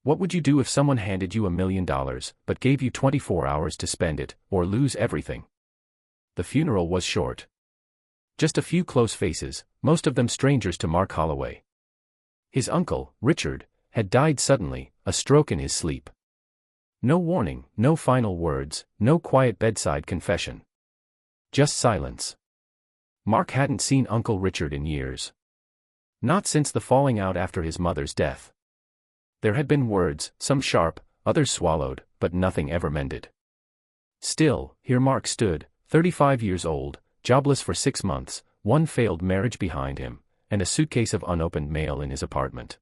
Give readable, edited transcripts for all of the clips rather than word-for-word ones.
What would you do if someone handed you $1 million, but gave you 24 hours to spend it, or lose everything? The funeral was short. Just a few close faces, most of them strangers to Mark Holloway. His uncle, Richard, had died suddenly, a stroke in his sleep. No warning, no final words, no quiet bedside confession. Just silence. Mark hadn't seen Uncle Richard in years. Not since the falling out after his mother's death. There had been words, some sharp, others swallowed, but nothing ever mended. Still, here Mark stood, 35 years old, jobless for 6 months, one failed marriage behind him, and a suitcase of unopened mail in his apartment.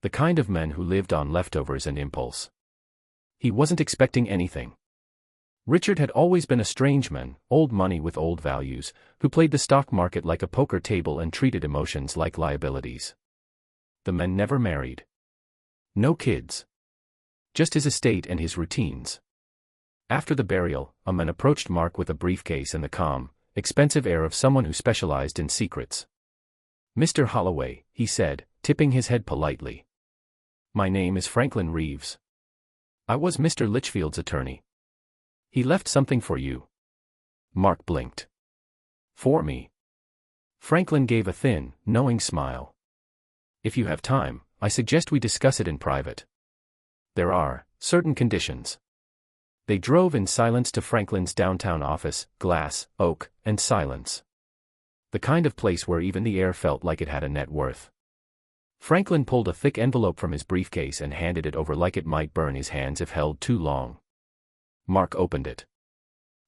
The kind of man who lived on leftovers and impulse. He wasn't expecting anything. Richard had always been a strange man, old money with old values, who played the stock market like a poker table and treated emotions like liabilities. The man never married. No kids. Just his estate and his routines. After the burial, a man approached Mark with a briefcase and the calm, expensive air of someone who specialized in secrets. "Mr. Holloway," he said, tipping his head politely. "My name is Franklin Reeves. I was Mr. Litchfield's attorney. He left something for you." Mark blinked. "For me?" Franklin gave a thin, knowing smile. "If you have time, I suggest we discuss it in private. There are certain conditions." They drove in silence to Franklin's downtown office, glass, oak, and silence. The kind of place where even the air felt like it had a net worth. Franklin pulled a thick envelope from his briefcase and handed it over like it might burn his hands if held too long. Mark opened it.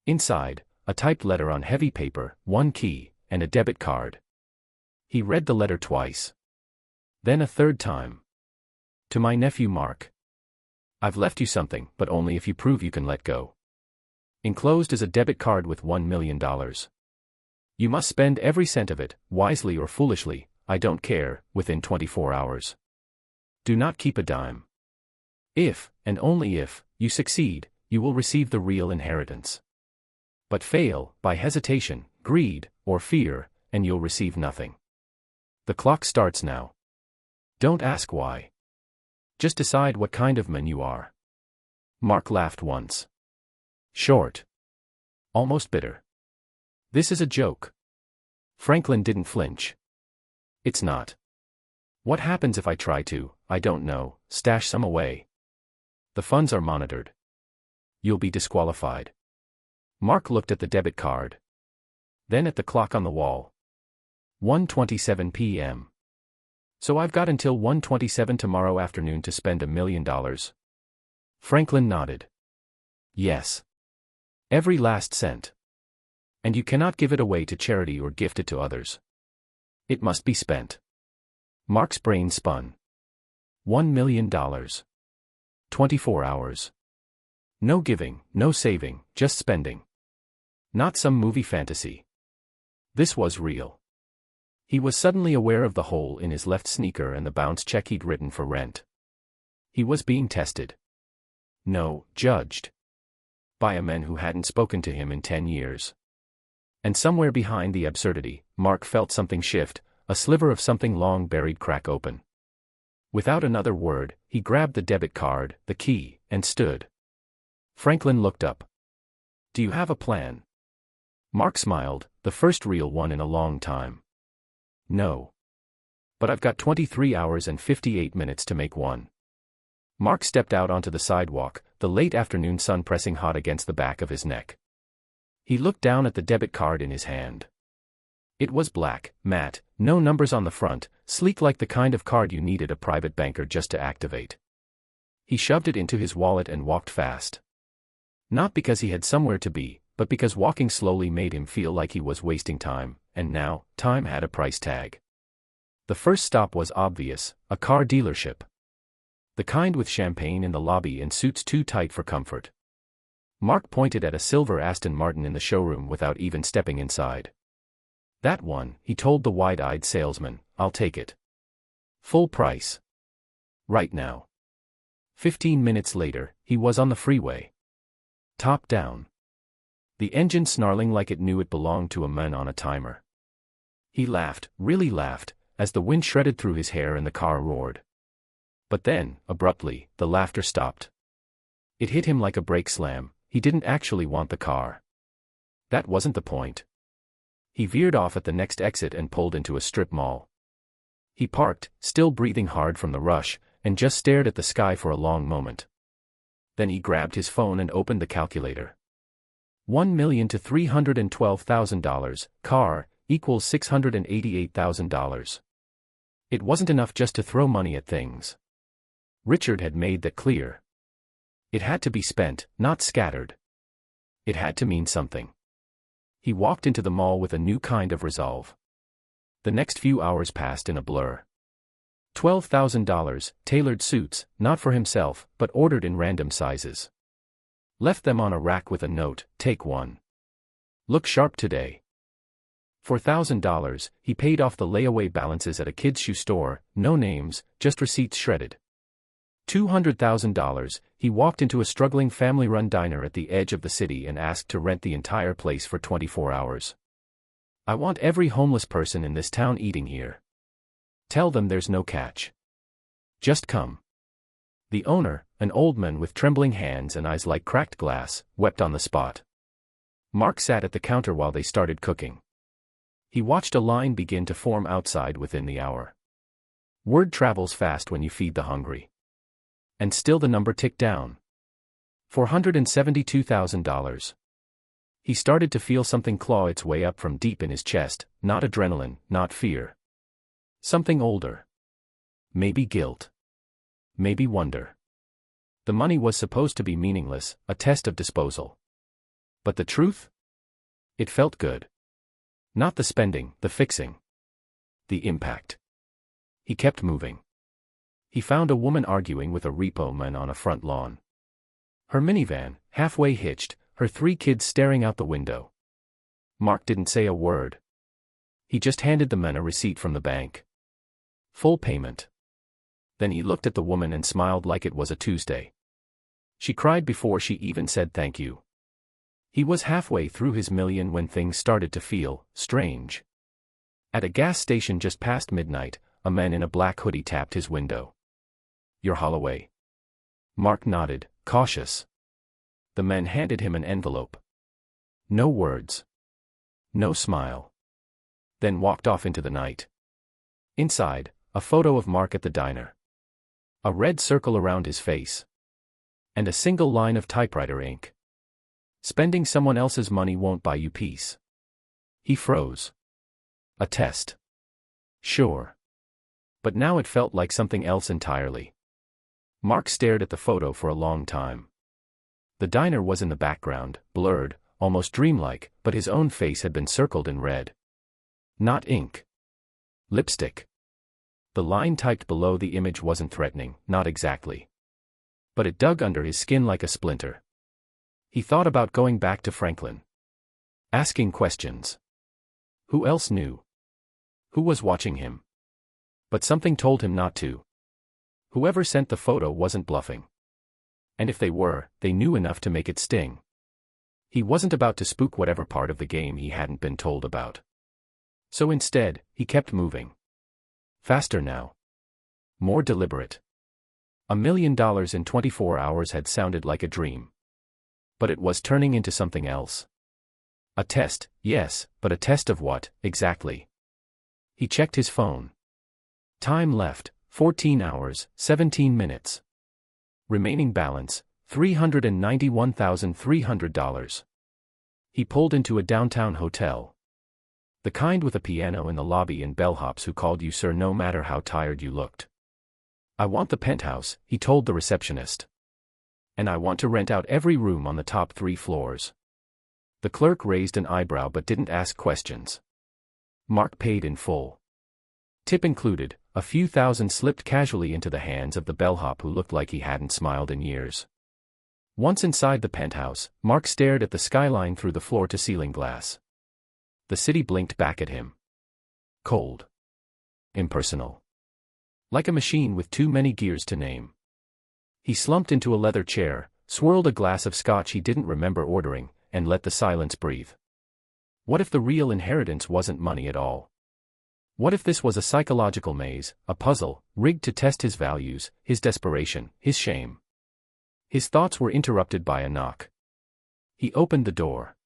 Inside, a typed letter on heavy paper, one key, and a debit card. He read the letter twice. Then a third time. "To my nephew Mark. I've left you something, but only if you prove you can let go. Enclosed is a debit card with $1 million. You must spend every cent of it, wisely or foolishly, I don't care, within 24 hours. Do not keep a dime. If, and only if, you succeed, you will receive the real inheritance. But fail, by hesitation, greed, or fear, and you'll receive nothing. The clock starts now. Don't ask why. Just decide what kind of man you are." Mark laughed once. Short. Almost bitter. "This is a joke." Franklin didn't flinch. "It's not. What happens if I try to, I don't know, stash some away? The funds are monitored. You'll be disqualified." Mark looked at the debit card. Then at the clock on the wall. 1:27 p.m. "So I've got until 1:27 tomorrow afternoon to spend $1 million. Franklin nodded. "Yes. Every last cent. And you cannot give it away to charity or gift it to others. It must be spent." Mark's brain spun. $1 million. 24 hours. No giving, no saving, just spending. Not some movie fantasy. This was real. He was suddenly aware of the hole in his left sneaker and the bounce check he'd written for rent. He was being tested. No, judged. By a man who hadn't spoken to him in 10 years. And somewhere behind the absurdity, Mark felt something shift, a sliver of something long buried crack open. Without another word, he grabbed the debit card, the key, and stood. Franklin looked up. "Do you have a plan?" Mark smiled, the first real one in a long time. "No. But I've got 23 hours and 58 minutes to make one." Mark stepped out onto the sidewalk, the late afternoon sun pressing hot against the back of his neck. He looked down at the debit card in his hand. It was black, matte, no numbers on the front, sleek like the kind of card you needed a private banker just to activate. He shoved it into his wallet and walked fast. Not because he had somewhere to be, but because walking slowly made him feel like he was wasting time, and now, time had a price tag. The first stop was obvious, a car dealership. The kind with champagne in the lobby and suits too tight for comfort. Mark pointed at a silver Aston Martin in the showroom without even stepping inside. "That one," he told the wide-eyed salesman, "I'll take it. Full price. Right now." 15 minutes later, he was on the freeway. Top down. The engine snarling like it knew it belonged to a man on a timer. He laughed, really laughed, as the wind shredded through his hair and the car roared. But then, abruptly, the laughter stopped. It hit him like a brake slam. He didn't actually want the car. That wasn't the point. He veered off at the next exit and pulled into a strip mall. He parked, still breathing hard from the rush, and just stared at the sky for a long moment. Then he grabbed his phone and opened the calculator. $1 million to $312,000, car, equals $688,000. It wasn't enough just to throw money at things. Richard had made that clear. It had to be spent, not scattered. It had to mean something. He walked into the mall with a new kind of resolve. The next few hours passed in a blur. $12,000, tailored suits, not for himself, but ordered in random sizes. Left them on a rack with a note, "Take one. Look sharp today." For $1,000, he paid off the layaway balances at a kid's shoe store, no names, just receipts shredded. $200,000, he walked into a struggling family-run diner at the edge of the city and asked to rent the entire place for 24 hours. "I want every homeless person in this town eating here. Tell them there's no catch. Just come." The owner, an old man with trembling hands and eyes like cracked glass, wept on the spot. Mark sat at the counter while they started cooking. He watched a line begin to form outside within the hour. Word travels fast when you feed the hungry. And still the number ticked down. $472,000. He started to feel something claw its way up from deep in his chest, not adrenaline, not fear. Something older. Maybe guilt. Maybe wonder. The money was supposed to be meaningless, a test of disposal. But the truth? It felt good. Not the spending, the fixing. The impact. He kept moving. He found a woman arguing with a repo man on a front lawn. Her minivan, halfway hitched, her 3 kids staring out the window. Mark didn't say a word. He just handed the man a receipt from the bank. Full payment. Then he looked at the woman and smiled like it was a Tuesday. She cried before she even said thank you. He was halfway through his million when things started to feel strange. At a gas station just past midnight, a man in a black hoodie tapped his window. "You're Holloway." Mark nodded, cautious. The man handed him an envelope. No words. No smile. Then walked off into the night. Inside, a photo of Mark at the diner. A red circle around his face. And a single line of typewriter ink. "Spending someone else's money won't buy you peace." He froze. A test. Sure. But now it felt like something else entirely. Mark stared at the photo for a long time. The diner was in the background, blurred, almost dreamlike, but his own face had been circled in red. Not ink. Lipstick. The line typed below the image wasn't threatening, not exactly. But it dug under his skin like a splinter. He thought about going back to Franklin. Asking questions. Who else knew? Who was watching him? But something told him not to. Whoever sent the photo wasn't bluffing. And if they were, they knew enough to make it sting. He wasn't about to spook whatever part of the game he hadn't been told about. So instead, he kept moving. Faster now. More deliberate. $1 million in 24 hours had sounded like a dream. But it was turning into something else. A test, yes, but a test of what, exactly? He checked his phone. Time left, 14 hours, 17 minutes. Remaining balance, $391,300. He pulled into a downtown hotel. The kind with a piano in the lobby and bellhops who called you sir no matter how tired you looked. "I want the penthouse," he told the receptionist. "And I want to rent out every room on the top 3 floors." The clerk raised an eyebrow but didn't ask questions. Mark paid in full. Tip included, a few thousand slipped casually into the hands of the bellhop who looked like he hadn't smiled in years. Once inside the penthouse, Mark stared at the skyline through the floor-to-ceiling glass. The city blinked back at him. Cold. Impersonal. Like a machine with too many gears to name. He slumped into a leather chair, swirled a glass of scotch he didn't remember ordering, and let the silence breathe. What if the real inheritance wasn't money at all? What if this was a psychological maze, a puzzle, rigged to test his values, his desperation, his shame? His thoughts were interrupted by a knock. He opened the door.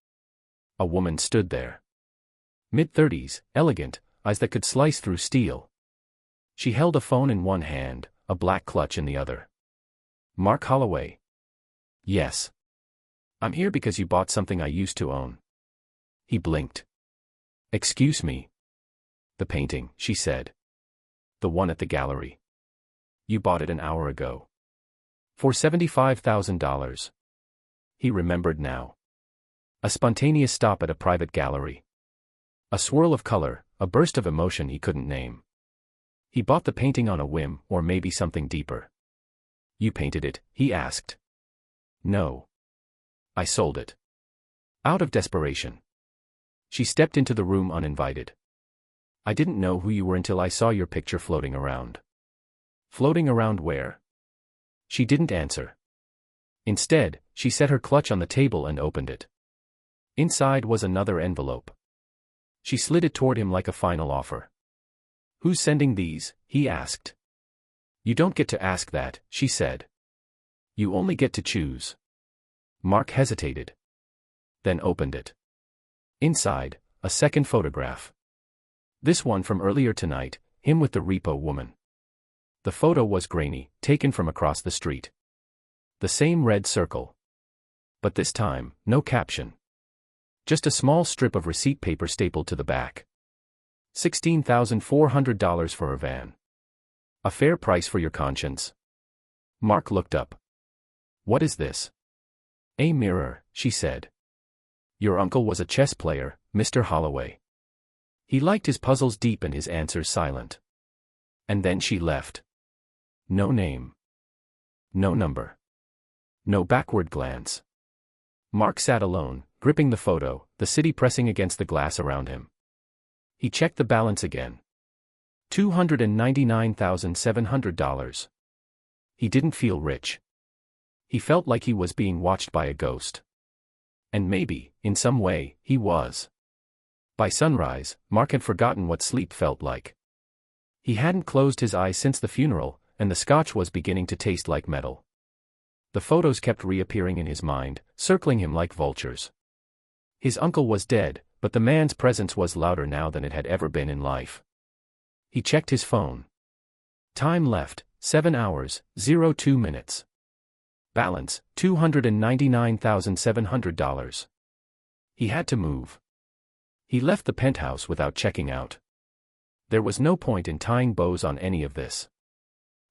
A woman stood there. Mid-30s, elegant, eyes that could slice through steel. She held a phone in one hand, a black clutch in the other. Mark Holloway. Yes. I'm here because you bought something I used to own. He blinked. Excuse me. The painting, she said. The one at the gallery. You bought it an hour ago. For $75,000. He remembered now. A spontaneous stop at a private gallery. A swirl of color, a burst of emotion he couldn't name. He bought the painting on a whim, or maybe something deeper. You painted it, he asked. No. I sold it. Out of desperation. She stepped into the room uninvited. I didn't know who you were until I saw your picture floating around. Floating around where? She didn't answer. Instead, she set her clutch on the table and opened it. Inside was another envelope. She slid it toward him like a final offer. Who's sending these? He asked. You don't get to ask that, she said. You only get to choose. Mark hesitated. Then opened it. Inside, a second photograph. This one from earlier tonight, him with the repo woman. The photo was grainy, taken from across the street. The same red circle. But this time, no caption. Just a small strip of receipt paper stapled to the back. $16,400 for her van. A fair price for your conscience. Mark looked up. What is this? A mirror, she said. Your uncle was a chess player, Mr. Holloway. He liked his puzzles deep and his answers silent. And then she left. No name. No number. No backward glance. Mark sat alone, gripping the photo, the city pressing against the glass around him. He checked the balance again. $299,700. He didn't feel rich. He felt like he was being watched by a ghost. And maybe, in some way, he was. By sunrise, Mark had forgotten what sleep felt like. He hadn't closed his eyes since the funeral, and the scotch was beginning to taste like metal. The photos kept reappearing in his mind, circling him like vultures. His uncle was dead, but the man's presence was louder now than it had ever been in life. He checked his phone. Time left, 7 hours, 02 minutes. Balance, $299,700. He had to move. He left the penthouse without checking out. There was no point in tying bows on any of this.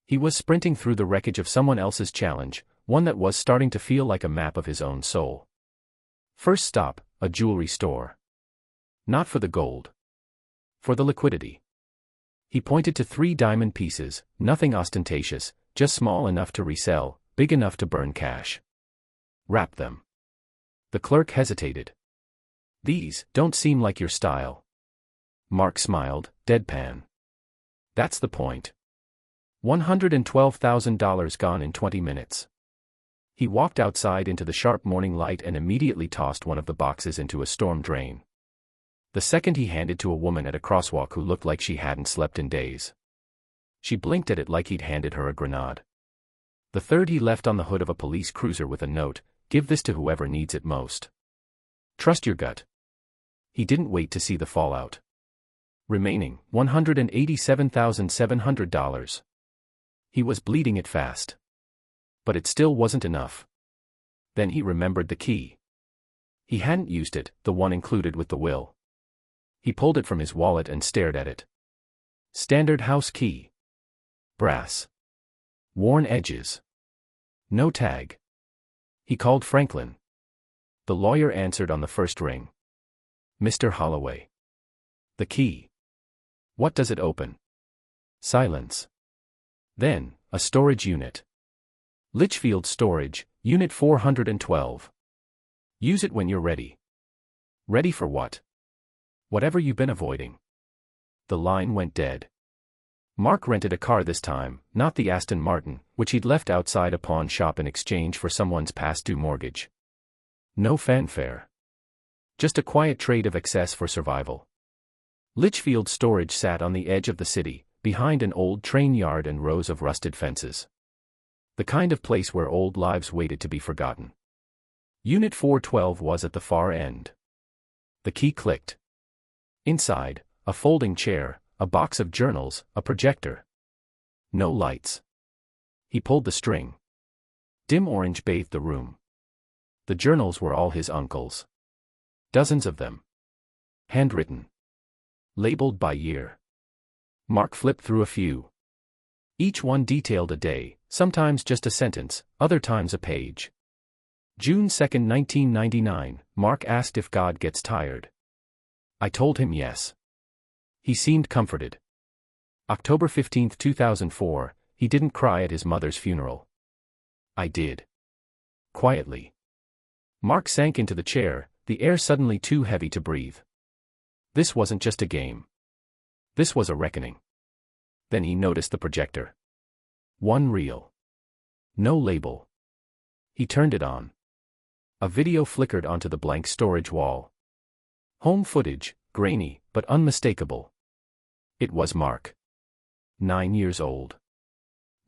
He was sprinting through the wreckage of someone else's challenge, one that was starting to feel like a map of his own soul. First stop, a jewelry store. Not for the gold. For the liquidity. He pointed to 3 diamond pieces, nothing ostentatious, just small enough to resell, big enough to burn cash. Wrap them. The clerk hesitated. These don't seem like your style. Mark smiled, deadpan. That's the point. $112,000 gone in 20 minutes. He walked outside into the sharp morning light and immediately tossed one of the boxes into a storm drain. The second he handed to a woman at a crosswalk who looked like she hadn't slept in days. She blinked at it like he'd handed her a grenade. The third he left on the hood of a police cruiser with a note, give this to whoever needs it most. Trust your gut. He didn't wait to see the fallout. Remaining, $187,700. He was bleeding it fast. But it still wasn't enough. Then he remembered the key. He hadn't used it, the one included with the will. He pulled it from his wallet and stared at it. Standard house key. Brass. Worn edges. No tag. He called Franklin. The lawyer answered on the first ring. Mr. Holloway. The key. What does it open? Silence. Then, a storage unit. Litchfield Storage, Unit 412. Use it when you're ready. Ready for what? Whatever you've been avoiding. The line went dead. Mark rented a car this time, not the Aston Martin, which he'd left outside a pawn shop in exchange for someone's past-due mortgage. No fanfare. Just a quiet trade of excess for survival. Litchfield storage sat on the edge of the city, behind an old train yard and rows of rusted fences. The kind of place where old lives waited to be forgotten. Unit 412 was at the far end. The key clicked. Inside, a folding chair, a box of journals, a projector. No lights. He pulled the string. Dim orange bathed the room. The journals were all his uncle's. Dozens of them. Handwritten. Labeled by year. Mark flipped through a few. Each one detailed a day, sometimes just a sentence, other times a page. June 2, 1999, Mark asked if God gets tired. I told him yes. He seemed comforted. October 15, 2004, he didn't cry at his mother's funeral. I did. Quietly. Mark sank into the chair, the air suddenly too heavy to breathe. This wasn't just a game. This was a reckoning. Then he noticed the projector. One reel. No label. He turned it on. A video flickered onto the blank storage wall. Home footage, grainy, but unmistakable. It was Mark. 9 years old.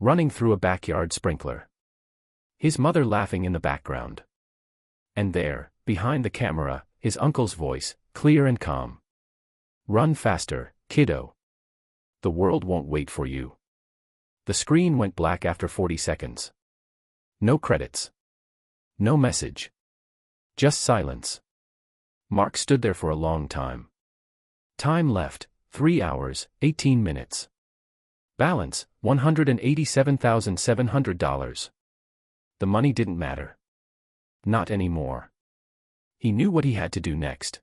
Running through a backyard sprinkler. His mother laughing in the background. And there, behind the camera, his uncle's voice, clear and calm. Run faster, kiddo. The world won't wait for you. The screen went black after 40 seconds. No credits. No message. Just silence. Mark stood there for a long time. Time left, 3 hours, 18 minutes. Balance, $187,700. The money didn't matter. Not anymore. He knew what he had to do next.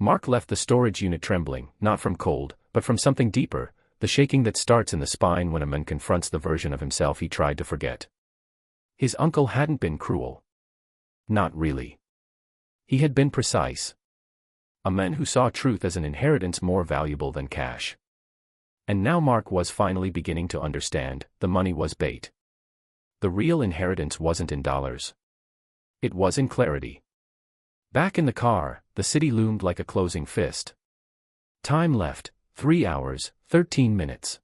Mark left the storage unit trembling, not from cold, but from something deeper, the shaking that starts in the spine when a man confronts the version of himself he tried to forget. His uncle hadn't been cruel. Not really. He had been precise. A man who saw truth as an inheritance more valuable than cash. And now Mark was finally beginning to understand, the money was bait. The real inheritance wasn't in dollars. It was in clarity. Back in the car, the city loomed like a closing fist. Time left, 3 hours, 13 minutes.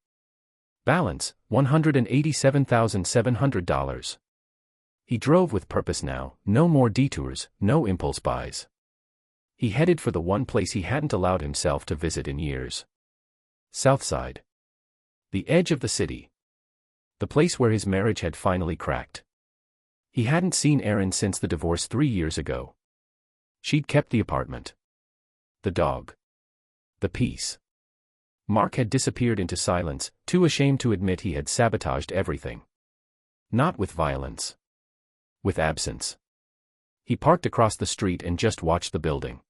Balance, $187,700. He drove with purpose now, no more detours, no impulse buys. He headed for the one place he hadn't allowed himself to visit in years. Southside. The edge of the city. The place where his marriage had finally cracked. He hadn't seen Erin since the divorce 3 years ago. She'd kept the apartment. The dog. The peace. Mark had disappeared into silence, too ashamed to admit he had sabotaged everything. Not with violence. With absence. He parked across the street and just watched the building.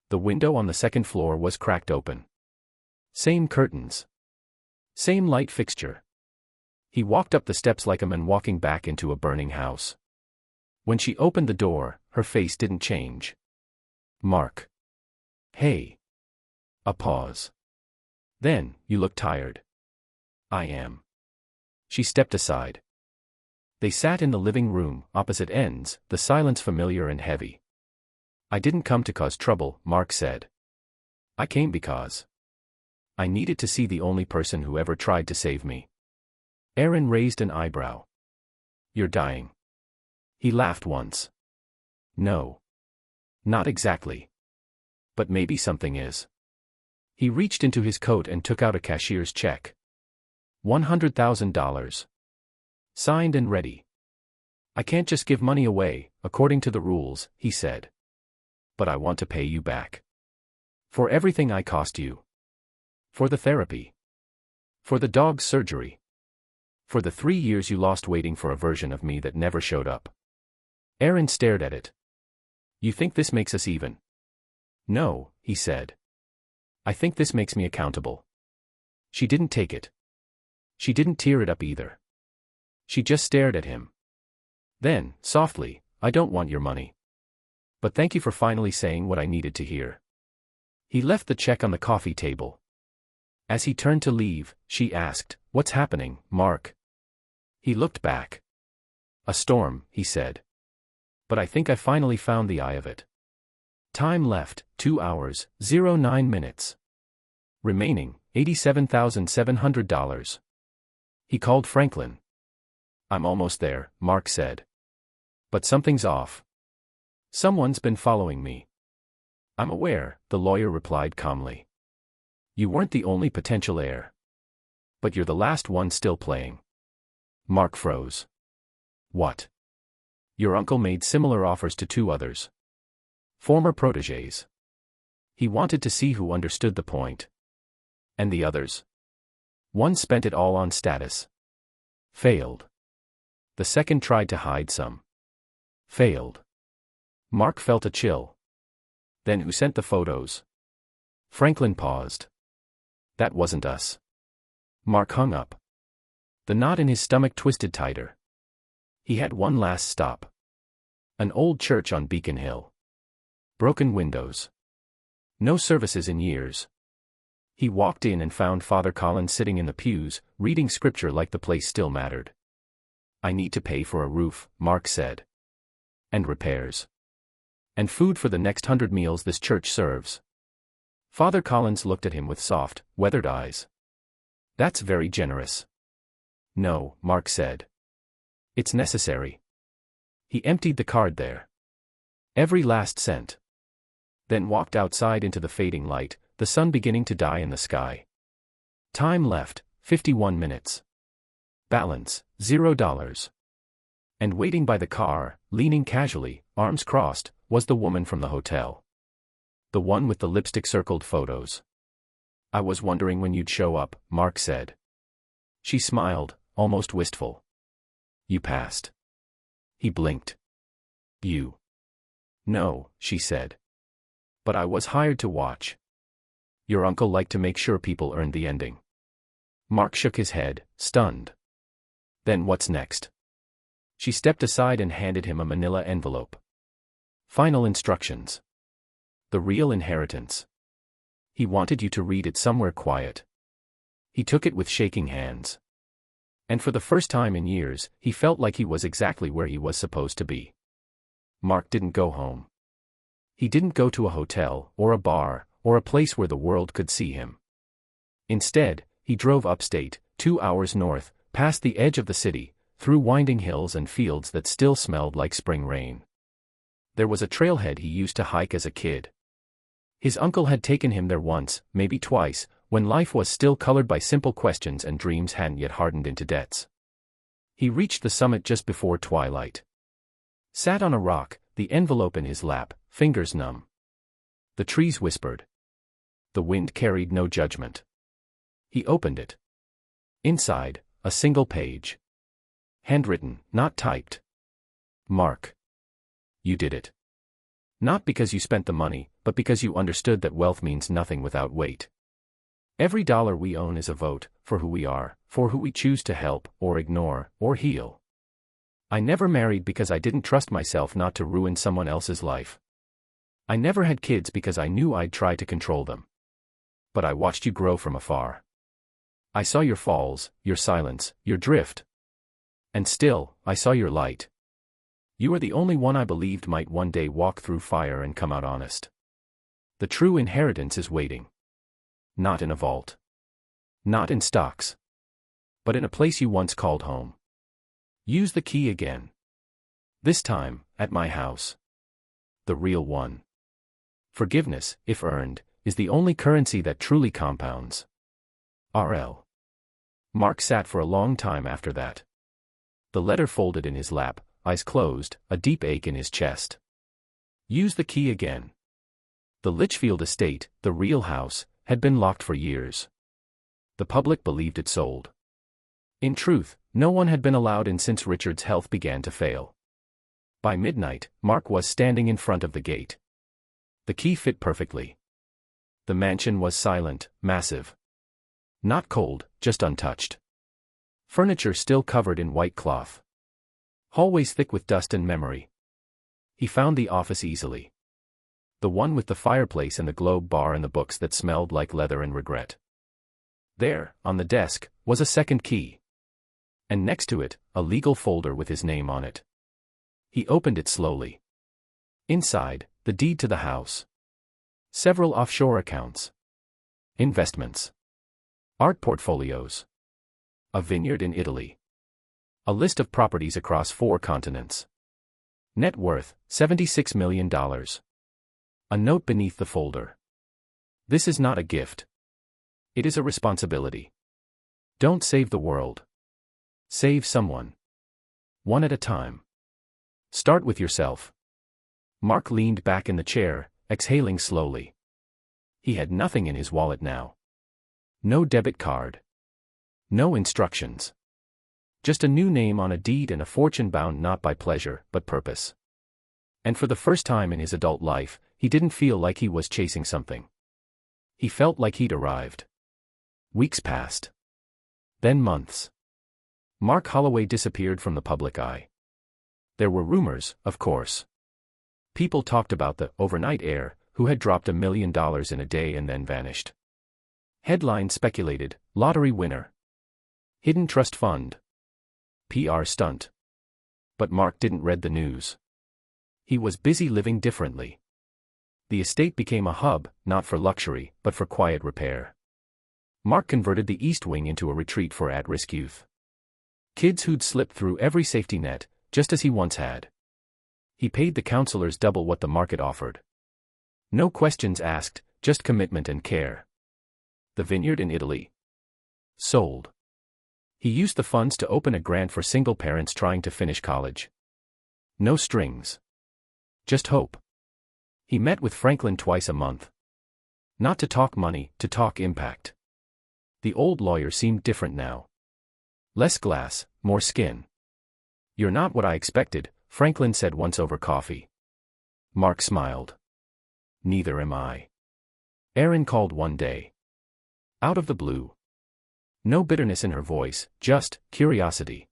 The window on the second floor was cracked open. Same curtains. Same light fixture. He walked up the steps like a man walking back into a burning house. When she opened the door, her face didn't change. Mark. Hey. A pause. Then, you look tired. I am. She stepped aside. They sat in the living room, opposite ends, the silence familiar and heavy. I didn't come to cause trouble, Mark said. I came because I needed to see the only person who ever tried to save me. Erin raised an eyebrow. You're dying. He laughed once. No. Not exactly. But maybe something is. He reached into his coat and took out a cashier's check. $100,000. Signed and ready. I can't just give money away, according to the rules, he said. But I want to pay you back. For everything I cost you. For the therapy. For the dog's surgery. For the 3 years you lost waiting for a version of me that never showed up. Erin stared at it. You think this makes us even? No, he said. I think this makes me accountable. She didn't take it. She didn't tear it up either. She just stared at him. Then, softly, I don't want your money. But thank you for finally saying what I needed to hear. He left the check on the coffee table. As he turned to leave, she asked, What's happening, Mark? He looked back. A storm, he said. But I think I finally found the eye of it. Time left, 2 hours, 09 minutes. Remaining, $87,700. He called Franklin. I'm almost there, Mark said. But something's off. Someone's been following me. I'm aware, the lawyer replied calmly. You weren't the only potential heir. But you're the last one still playing. Mark froze. What? Your uncle made similar offers to 2 others. Former protégés. He wanted to see who understood the point. And the others? One spent it all on status. Failed. The second tried to hide some. Failed. Mark felt a chill. Then who sent the photos? Franklin paused. That wasn't us. Mark hung up. The knot in his stomach twisted tighter. He had one last stop. An old church on Beacon Hill. Broken windows. No services in years. He walked in and found Father Collins sitting in the pews, reading scripture like the place still mattered. I need to pay for a roof, Mark said. And repairs. And food for the next 100 meals this church serves. Father Collins looked at him with soft, weathered eyes. That's very generous. No, Mark said. It's necessary. He emptied the card there. Every last cent. Then walked outside into the fading light, the sun beginning to die in the sky. Time left, 51 minutes. Balance, $0. And waiting by the car, leaning casually, arms crossed, was the woman from the hotel. The one with the lipstick-circled photos. I was wondering when you'd show up, Mark said. She smiled, almost wistful. You passed. He blinked. You. No, she said. But I was hired to watch. Your uncle liked to make sure people earned the ending. Mark shook his head, stunned. Then what's next? She stepped aside and handed him a manila envelope. Final instructions. The real inheritance. He wanted you to read it somewhere quiet. He took it with shaking hands. And for the first time in years, he felt like he was exactly where he was supposed to be. Mark didn't go home. He didn't go to a hotel, or a bar, or a place where the world could see him. Instead, he drove upstate, 2 hours north, past the edge of the city, through winding hills and fields that still smelled like spring rain. There was a trailhead he used to hike as a kid. His uncle had taken him there once, maybe twice, when life was still colored by simple questions and dreams hadn't yet hardened into debts. He reached the summit just before twilight. Sat on a rock, the envelope in his lap, fingers numb. The trees whispered. The wind carried no judgment. He opened it. Inside, a single page. Handwritten, not typed. Mark. You did it. Not because you spent the money, but because you understood that wealth means nothing without weight. Every dollar we own is a vote, for who we are, for who we choose to help, or ignore, or heal. I never married because I didn't trust myself not to ruin someone else's life. I never had kids because I knew I'd try to control them. But I watched you grow from afar. I saw your falls, your silence, your drift. And still, I saw your light. You are the only one I believed might one day walk through fire and come out honest. The true inheritance is waiting. Not in a vault. Not in stocks. But in a place you once called home. Use the key again. This time, at my house. The real one. Forgiveness, if earned, is the only currency that truly compounds. R.L. Mark sat for a long time after that. The letter folded in his lap, eyes closed, a deep ache in his chest. Use the key again. The Litchfield estate, the real house, had been locked for years. The public believed it sold. In truth, no one had been allowed in since Richard's health began to fail. By midnight, Mark was standing in front of the gate. The key fit perfectly. The mansion was silent, massive. Not cold, just untouched. Furniture still covered in white cloth. Hallways thick with dust and memory. He found the office easily. The one with the fireplace and the globe bar and the books that smelled like leather and regret. There, on the desk, was a second key. And next to it, a legal folder with his name on it. He opened it slowly. Inside, the deed to the house. Several offshore accounts. Investments. Art portfolios. A vineyard in Italy. A list of properties across 4 continents. Net worth, $76 million. A note beneath the folder. This is not a gift. It is a responsibility. Don't save the world. Save someone. One at a time. Start with yourself. Mark leaned back in the chair, exhaling slowly. He had nothing in his wallet now. No debit card. No instructions. Just a new name on a deed and a fortune bound not by pleasure, but purpose. And for the first time in his adult life, he didn't feel like he was chasing something. He felt like he'd arrived. Weeks passed. Then months. Mark Holloway disappeared from the public eye. There were rumors, of course. People talked about the overnight heir who had dropped $1 million in a day and then vanished. Headlines speculated, lottery winner. Hidden trust fund. PR stunt. But Mark didn't read the news. He was busy living differently. The estate became a hub, not for luxury, but for quiet repair. Mark converted the East Wing into a retreat for at-risk youth. Kids who'd slipped through every safety net, just as he once had. He paid the counselors double what the market offered. No questions asked, just commitment and care. The vineyard in Italy. Sold. He used the funds to open a grant for single parents trying to finish college. No strings. Just hope. He met with Franklin twice a month. Not to talk money, to talk impact. The old lawyer seemed different now. Less glass, more skin. You're not what I expected, Franklin said once over coffee. Mark smiled. Neither am I. Erin called one day. Out of the blue. No bitterness in her voice, just curiosity.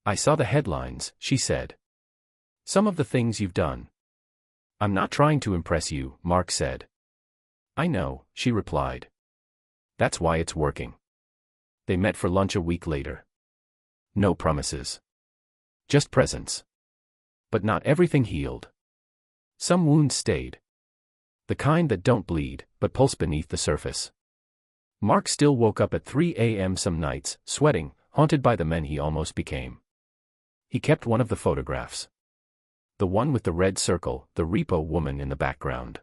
I saw the headlines, she said. Some of the things you've done. I'm not trying to impress you, Mark said. I know, she replied. That's why it's working. They met for lunch a week later. No promises. Just presence. But not everything healed. Some wounds stayed. The kind that don't bleed, but pulse beneath the surface. Mark still woke up at 3 a.m. some nights, sweating, haunted by the men he almost became. He kept one of the photographs. The one with the red circle, the repo woman in the background.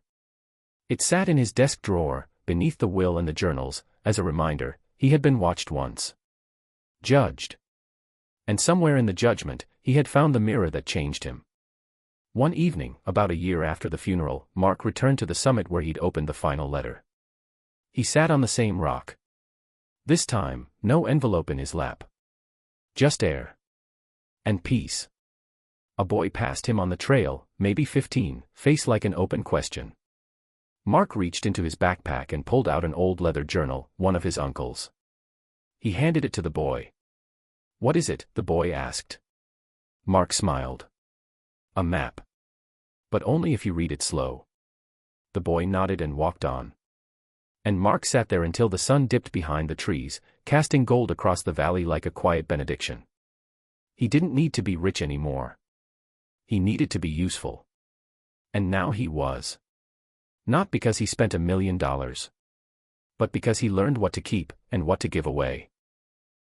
It sat in his desk drawer, beneath the will and the journals, as a reminder, he had been watched once. Judged. And somewhere in the judgment, he had found the mirror that changed him. One evening, about a year after the funeral, Mark returned to the summit where he'd opened the final letter. He sat on the same rock. This time, no envelope in his lap. Just air. And peace. A boy passed him on the trail, maybe 15, face like an open question. Mark reached into his backpack and pulled out an old leather journal, one of his uncle's. He handed it to the boy. What is it? The boy asked. Mark smiled. A map. But only if you read it slow. The boy nodded and walked on. And Mark sat there until the sun dipped behind the trees, casting gold across the valley like a quiet benediction. He didn't need to be rich anymore. He needed to be useful. And now he was. Not because he spent $1 million. But because he learned what to keep, and what to give away.